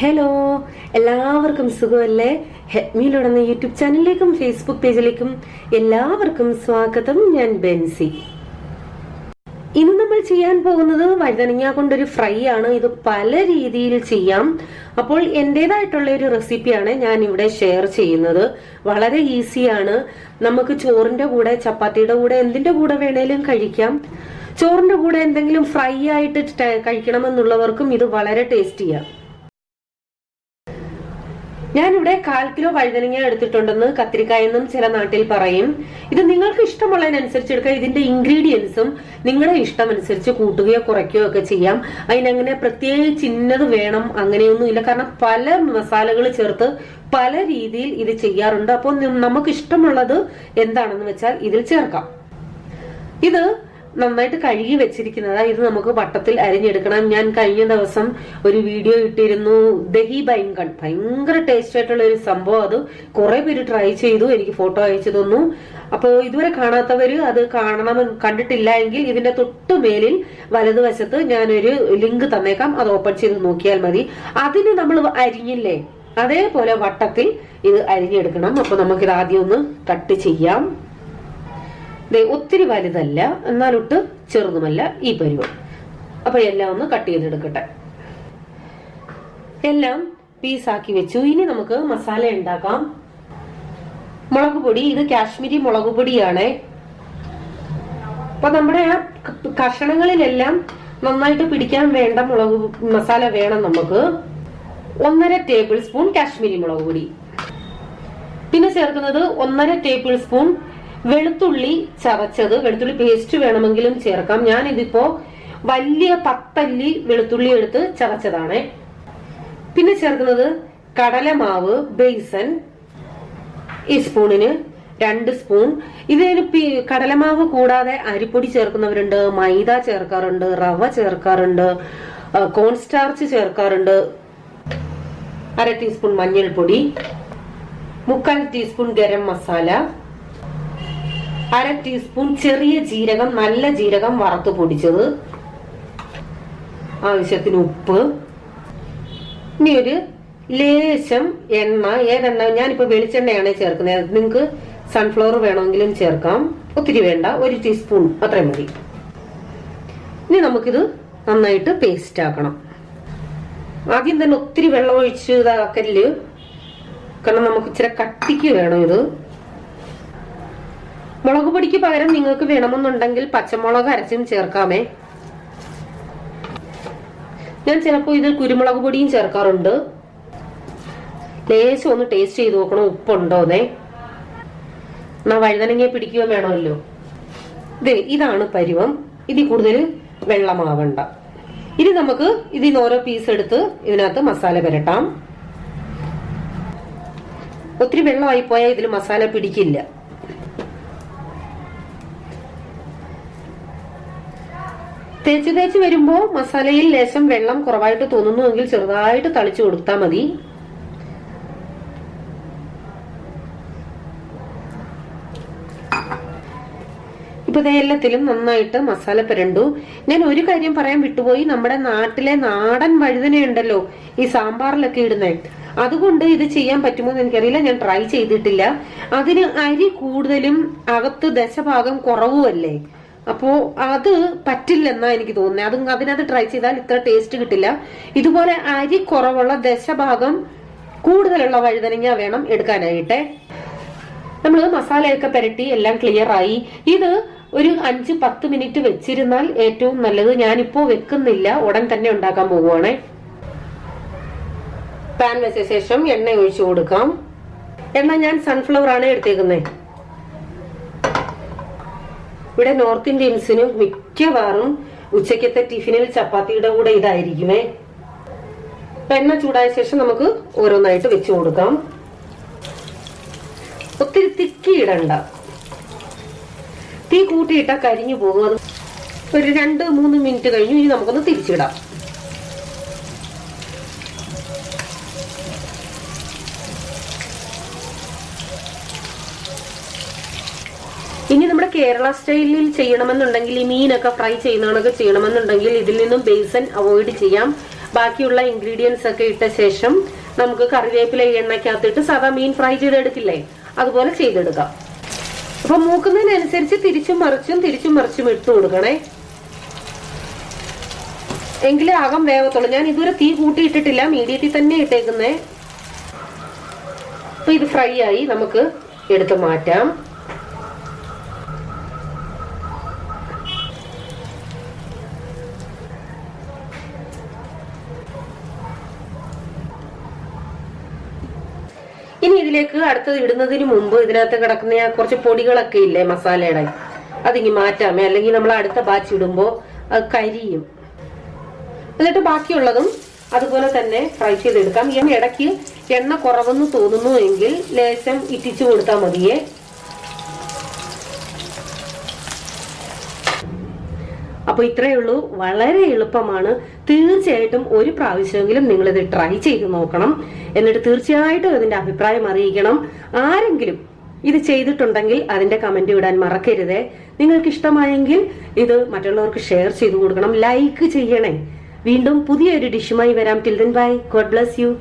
Hello, എല്ലാവർക്കും സുഖമല്ലേ? ഹെഡ്മിയിലുടന്ന YouTube ചാനലിലേക്കും Facebook പേജിലേക്കും എല്ലാവർക്കും സ്വാഗതം. ഞാൻ ബെൻസി. ഇന്ന് നമ്മൾ ചെയ്യാൻ പോകുന്നത് വഴുതനങ്ങ കൊണ്ടൊരു ഫ്രൈ ആണ്. ഇത് പല രീതിയിൽ ചെയ്യാം. അപ്പോൾ എന്റേതായിട്ടുള്ള ഒരു റെസിപ്പിയാണ് ഞാൻ ഇവിടെ ഷെയർ ചെയ്യുന്നത്. വളരെ ഈസിയാണ്. നമുക്ക് ചോറിന്റെ കൂടെ, ചപ്പാത്തിയുടെ കൂടെ, എന്തിന്റെ കൂടെ വേണേലും കഴിക്കാം. ചോറിന്റെ കൂടെ എന്തെങ്കിലും ഫ്രൈ ആയിട്ട് കഴിക്കണമെന്നുള്ളവർക്കും ഇത് വളരെ ടേസ്റ്റിയാണ്. ഞാനിവിടെ 1/4 കിലോ വഴുതനങ്ങ എടുത്തിട്ടുണ്ടെന്ന് കത്തിരിക്കായെന്നും ചില നാട്ടിൽ പറയും. ഇത് നിങ്ങൾക്ക് ഇഷ്ടമുള്ളതിനനുസരിച്ച് എടുക്കുക. ഇതിന്റെ ഇൻഗ്രീഡിയൻസും നിങ്ങളുടെ ഇഷ്ടമനുസരിച്ച് കൂട്ടുകയോ കുറയ്ക്കുകയോ ഒക്കെ ചെയ്യാം. അതിനങ്ങനെ പ്രത്യേകിച്ച് ഇന്നത് വേണം അങ്ങനെയൊന്നുമില്ല. കാരണം പല മസാലകൾ ചേർത്ത് പല രീതിയിൽ ഇത് ചെയ്യാറുണ്ട്. അപ്പോൾ നമുക്ക് ഇഷ്ടമുള്ളത് എന്താണെന്ന് വെച്ചാൽ ഇതിൽ ചേർക്കാം. ഇത് നന്നായിട്ട് കഴുകി വെച്ചിരിക്കുന്നതാ. ഇത് നമുക്ക് വട്ടത്തിൽ അരിഞ്ഞെടുക്കണം. ഞാൻ കഴിഞ്ഞ ദിവസം ഒരു വീഡിയോ ഇട്ടിരുന്നു, ദഹി ബൈങ്കൺ. ഭയങ്കര ടേസ്റ്റ് ആയിട്ടുള്ള ഒരു സംഭവം. അത് കുറെ പേര് ട്രൈ ചെയ്തു, എനിക്ക് ഫോട്ടോ അയച്ചു തന്നു. അപ്പൊ ഇതുവരെ കാണാത്തവര് അത് കണ്ടിട്ടില്ല എങ്കിൽ ഇതിന്റെ തൊട്ടു മേലിൽ വലതുവശത്ത് ഞാനൊരു ലിങ്ക് തന്നേക്കാം. അത് ഓപ്പൺ ചെയ്ത് നോക്കിയാൽ മതി. അതിന് നമ്മൾ അരിഞ്ഞില്ലേ, അതേപോലെ വട്ടത്തിൽ ഇത് അരിഞ്ഞെടുക്കണം. അപ്പൊ നമുക്കിത് ആദ്യം ഒന്ന് കട്ട് ചെയ്യാം. ഒത്തിരി വലുതല്ല, എന്നാലൊട്ട് ചെറുതുമല്ല, ഈ പരുവം. അപ്പൊ എല്ലാം ഒന്ന് കട്ട് ചെയ്തെടുക്കട്ടെ. എല്ലാം പീസാക്കി വെച്ചു. ഇനി നമുക്ക് മസാല ഉണ്ടാക്കാം. മുളക് പൊടി, ഇത് കാശ്മീരി മുളക് പൊടിയാണ്. അപ്പൊ നമ്മുടെ ആ കഷണങ്ങളിലെല്ലാം നന്നായിട്ട് പിടിക്കാൻ വേണ്ട മസാല വേണം നമുക്ക്. 1.5 ടേബിൾ സ്പൂൺ കാശ്മീരി മുളക് പൊടി. പിന്നെ ചേർക്കുന്നത് 1.5 ടേബിൾ സ്പൂൺ വെളുത്തുള്ളി ചതച്ചത്. വെളുത്തുള്ളി പേസ്റ്റ് വേണമെങ്കിലും ചേർക്കാം. ഞാൻ ഇതിപ്പോ വലിയ 10 അല്ലി വെളുത്തുള്ളി എടുത്ത് ചതച്ചതാണ്. പിന്നെ ചേർക്കുന്നത് കടലമാവ്, ബേസൻ. ഈ സ്പൂണിന് 2 സ്പൂൺ. ഇതിന് കടലമാവ് കൂടാതെ അരിപ്പൊടി ചേർക്കുന്നവരുണ്ട്, മൈദ ചേർക്കാറുണ്ട്, റവ ചേർക്കാറുണ്ട്, കോൺസ്റ്റാർച്ച് ചേർക്കാറുണ്ട്. 1/2 ടീസ്പൂൺ മഞ്ഞൾപ്പൊടി, 1/4 ടീസ്പൂൺ ഗരം മസാല, 1/2 ടീസ്പൂൺ ചെറിയ ജീരകം, നല്ല ജീരകം വറുത്ത് പൊടിച്ചത്, ആവശ്യത്തിന് ഉപ്പ്. ഇനി ഒരു ലേശം എണ്ണ. ഏതെണ്ണ? ഞാനിപ്പോ വെളിച്ചെണ്ണയാണ് ചേർക്കുന്നത്. നിങ്ങൾക്ക് സൺഫ്ലവർ വേണമെങ്കിലും ചേർക്കാം. ഒത്തിരി വേണ്ട, 1 ടീസ്പൂൺ അത്രയും മതി. ഇനി നമുക്കിത് നന്നായിട്ട് പേസ്റ്റ് ആക്കണം. ആദ്യം തന്നെ ഒത്തിരി വെള്ളം ഒഴിച്ച് ഇതാക്കല്, കാരണം നമുക്ക് ഇച്ചിരി കട്ടിക്ക് വേണം ഇത്. മുളക് പൊടിക്ക് പകരം നിങ്ങൾക്ക് വേണമെന്നുണ്ടെങ്കിൽ പച്ചമുളക് അരച്ചും ചേർക്കാമേ. ഞാൻ ചിലപ്പോ ഇതിൽ കുരുമുളക് പൊടിയും ചേർക്കാറുണ്ട്. ലേശം ഒന്ന് ടേസ്റ്റ് ചെയ്ത് നോക്കണം, ഉപ്പുണ്ടോന്നേ. എന്നാ വഴുതനങ്ങയെ പിടിക്കുകയോ വേണമല്ലോ. ഇതാണ് പരുവം. ഇതിൽ കൂടുതൽ വെള്ളമാവണ്ട. ഇനി നമുക്ക് ഇതിൽ ഓരോ പീസ് എടുത്ത് ഇതിനകത്ത് മസാല പുരട്ടാം. ഒത്തിരി വെള്ളമായി പോയാൽ ഇതിൽ മസാല പിടിക്കില്ല. തേച്ച് വരുമ്പോ മസാലയിൽ ലേശം വെള്ളം കുറവായിട്ട് തോന്നുന്നുവെങ്കിൽ ചെറുതായിട്ട് തളിച്ചു കൊടുത്താൽ മതി. ഇപ്പൊ എല്ലാത്തിലും നന്നായിട്ട് മസാല പുരണ്ടു. ഞാൻ ഒരു കാര്യം പറയാൻ വിട്ടുപോയി. നമ്മുടെ നാട്ടിലെ നാടൻ വഴുതനയുണ്ടല്ലോ, ഈ സാമ്പാറിലൊക്കെ ഇടുന്നേ, അതുകൊണ്ട് ഇത് ചെയ്യാൻ പറ്റുമോ എന്ന് എനിക്കറിയില്ല. ഞാൻ ട്രൈ ചെയ്തിട്ടില്ല. അതിന് അരി കൂടുതലും അകത്ത് ദശഭാഗം കുറവുമല്ലേ, അപ്പോ അത് പറ്റില്ലെന്നാ എനിക്ക് തോന്നുന്നത്. അതിനകത്ത് ട്രൈ ചെയ്താൽ ഇത്ര ടേസ്റ്റ് കിട്ടില്ല. ഇതുപോലെ അരി കുറവുള്ള ദശഭാഗം കൂടുതലുള്ള വഴുതനങ്ങ വേണം എടുക്കാനായിട്ട്. നമ്മള് മസാലയൊക്കെ പുരട്ടി എല്ലാം ക്ലിയർ ആയി. ഇത് ഒരു 5-10 മിനിറ്റ് വെച്ചിരുന്നാൽ ഏറ്റവും നല്ലത്. ഞാനിപ്പോ വെക്കുന്നില്ല, ഉടൻ തന്നെ ഉണ്ടാക്കാൻ പോവുകയാണേ. പാൻ വെച്ച ശേഷം എണ്ണ ഒഴിച്ചു കൊടുക്കാം. എണ്ണ ഞാൻ സൺഫ്ലവർ ആണ് എടുത്തേക്കുന്നത്. ഇവിടെ നോർത്ത് ഇന്ത്യൻസിന് മിക്കവാറും ഉച്ചക്കത്തെ ടിഫിനിൽ ചപ്പാത്തിയുടെ കൂടെ ഇതായിരിക്കുമേ. എണ്ണ ചൂടായ ശേഷം നമുക്ക് ഓരോന്നായിട്ട് വെച്ചു കൊടുക്കാം. ഒത്തിരി തിക്കി ഇടണ്ട, തീ കൂട്ടിയിട്ടാ കരിഞ്ഞു പോകും. അത് ഒരു 2-3 മിനിറ്റ് കഴിഞ്ഞു. ഇനി നമുക്കൊന്ന് തിരിച്ചിടാം. ഇനി നമ്മുടെ കേരള സ്റ്റൈലിൽ ചെയ്യണമെന്നുണ്ടെങ്കിൽ, ഈ മീനൊക്കെ ഫ്രൈ ചെയ്യുന്നതൊക്കെ ചെയ്യണമെന്നുണ്ടെങ്കിൽ ഇതിൽ നിന്നും ബേസൻ അവോയ്ഡ് ചെയ്യാം. ബാക്കിയുള്ള ഇൻഗ്രീഡിയൻസ് ഒക്കെ ഇട്ട ശേഷം നമുക്ക് കറിവേപ്പില എണ്ണയ്ക്കകത്തിട്ട് സാധാ മീൻ ഫ്രൈ ചെയ്തെടുക്കില്ലേ, അതുപോലെ ചെയ്തെടുക്കാം. അപ്പൊ മൂക്കുന്നതിനനുസരിച്ച് തിരിച്ചും മറിച്ചും ഇട്ട് കൊടുക്കണേ, എങ്കിലേ അകം വേവത്തുള്ളൂ. ഞാൻ ഇതുവരെ തീ കൂട്ടിയിട്ടിട്ടില്ല, മീഡിയത്തിൽ തന്നെ ഇട്ടേക്കുന്നേ. അപ്പൊ ഇത് ഫ്രൈ ആയി, നമുക്ക് എടുത്ത് മാറ്റാം. ഇനി ഇതിലേക്ക് അടുത്തത് ഇടുന്നതിന് മുമ്പ് ഇതിനകത്ത് കിടക്കുന്ന കുറച്ച് പൊടികളൊക്കെ ഇല്ലേ മസാലയുടെ, അതിങ്ങി മാറ്റാമേ, അല്ലെങ്കിൽ നമ്മൾ അടുത്ത ബാച്ച് ഇടുമ്പോ അത് കരിയും. എന്നിട്ട് ബാക്കിയുള്ളതും അതുപോലെ തന്നെ ഫ്രൈ ചെയ്തെടുക്കാം. ഈ ഇടയ്ക്ക് എണ്ണ കുറവെന്ന് തോന്നുന്നു എങ്കിൽ ലേശം ഇറ്റിച്ചു കൊടുത്താൽ മതിയേ. അപ്പൊ ഇത്രയേ ഉള്ളൂ, വളരെ എളുപ്പമാണ്. തീർച്ചയായിട്ടും ഒരു പ്രാവശ്യമെങ്കിലും നിങ്ങളിത് ട്രൈ ചെയ്ത് നോക്കണം. എന്നിട്ട് തീർച്ചയായിട്ടും ഇതിന്റെ അഭിപ്രായം അറിയിക്കണം. ആരെങ്കിലും ഇത് ചെയ്തിട്ടുണ്ടെങ്കിൽ അതിന്റെ കമന്റ് ഇടാൻ മറക്കരുതേ. നിങ്ങൾക്ക് ഇഷ്ടമായെങ്കിൽ ഇത് മറ്റുള്ളവർക്ക് ഷെയർ ചെയ്ത് കൊടുക്കണം, ലൈക്ക് ചെയ്യണേ. വീണ്ടും പുതിയൊരു ഡിഷുമായി വരാം. Till then bye, God bless you.